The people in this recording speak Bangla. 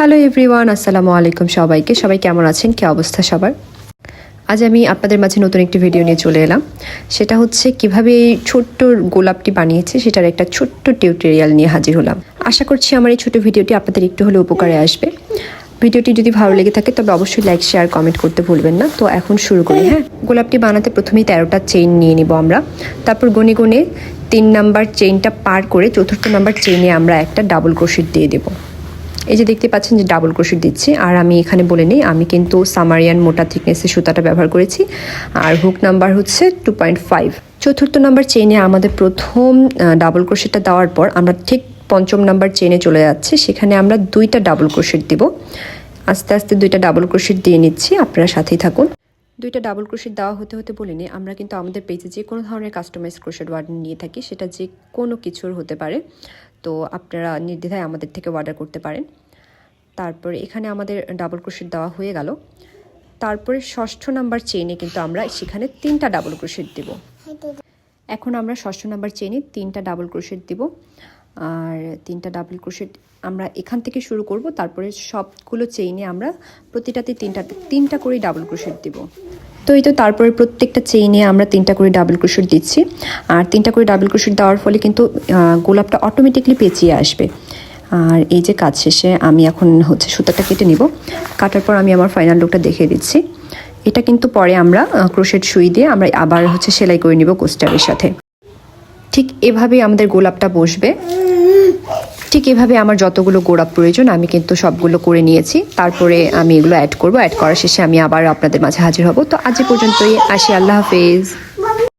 হ্যালো এভরিওয়ান, আসসালামু আলাইকুম সবাইকে। সবাই কেমন আছেন, কী অবস্থা সবার? আজ আমি আপনাদের মাঝে নতুন একটি ভিডিও নিয়ে চলে এলাম। সেটা হচ্ছে কিভাবে এই ছোট্ট গোলাপটি বানিয়েছে সেটার একটা ছোট্ট টিউটোরিয়াল নিয়ে হাজির হলাম। আশা করছি আমার এই ছোট ভিডিওটি আপনাদের একটু হলে উপকারে আসবে। ভিডিওটি যদি ভালো লেগে থাকে তবে অবশ্যই লাইক, শেয়ার, কমেন্ট করতে ভুলবেন না। তো এখন শুরু করি। হ্যাঁ, গোলাপটি বানাতে প্রথমেই 13টা চেইন নিয়ে নিব আমরা। তারপর গনে গনে 3 নাম্বার চেইনটা পার করে 4র্থ নাম্বার চেইনে আমরা একটা ডাবল ক্রোশেট দিয়ে দেবো। এই যে দেখতে পাচ্ছেন যে ডাবল ক্রোশেট দিচ্ছি। আর আমি এখানে বলে নিই, আমি কিন্তু সামারিয়ান মোটা থিকনেসের সুতাটা ব্যবহার করেছি। আর হুক নাম্বার হচ্ছে 2.5। 4র্থ নাম্বার চেইনে আমাদের প্রথম ডাবল ক্রোশেটটা দেওয়ার পর আমরা ঠিক 5ম নাম্বার চেইনে চলে যাচ্ছি। সেখানে আমরা 2টা ডাবল ক্রোশেট দিব। আস্তে আস্তে 2টা ডাবল ক্রোশেট দিয়ে নিচ্ছি, আপনারা সাথেই থাকুন। 2টা ডাবল ক্রোশেট দেওয়া হতে হতে বলে নিই, আমরা কিন্তু আমাদের পেজে যে কোনো ধরনের কাস্টমাইজ ক্রোশেট ওয়ার্ড নিয়ে থাকি, সেটা যে কোনো কিছুর হতে পারে। তো আপনারা নির্দ্বিধায় আমাদের থেকে অর্ডার করতে পারেন। তারপরে এখানে আমাদের ডাবল ক্রোশেট দেওয়া হয়ে গেল। তারপরে 6ষ্ঠ নাম্বার চেইনে কিন্তু আমরা সেখানে 3টা ডাবল ক্রোশেট দেব। এখন আমরা 6ষ্ঠ নাম্বার চেইনে 3টা ডাবল ক্রোশেট দেব। আর 3টা ডাবল ক্রোশেট আমরা এখান থেকে শুরু করব। তারপরে সবগুলো চেইনে আমরা প্রতিটাতে 3টা করে ডাবল ক্রোশেট দেব। তো এই তো তারপরে প্রত্যেকটা চেইনে আমরা 3টা করে ডাবল ক্রোশেট দিচ্ছি। আর 3টা করে ডাবল ক্রোশেট দেওয়ার ফলে কিন্তু গোলাপটা অটোমেটিকলি পেঁচিয়ে আসবে। আর এই যে কাজ শেষে আমি এখন সুতাটা কেটে নিব। কাটার পর আমি আমার ফাইনাল লুকটা দেখিয়ে দিচ্ছি। এটা কিন্তু পরে আমরা ক্রোশেট সুই দিয়ে আমরা আবার সেলাই করে নিব কোস্টারের সাথে। ঠিক এভাবেই আমাদের গোলাপটা বসবে। ঠিক এভাবে আমার যতগুলো গোলাপ প্রয়োজন আমি কিন্তু সবগুলো করে নিয়েছি। তারপরে আমি এগুলো অ্যাড করব। অ্যাড করার শেষে আমি আবার আপনাদের মাঝে হাজির হব। তো আজ পর্যন্তই, আসি। আল্লাহ হাফেজ।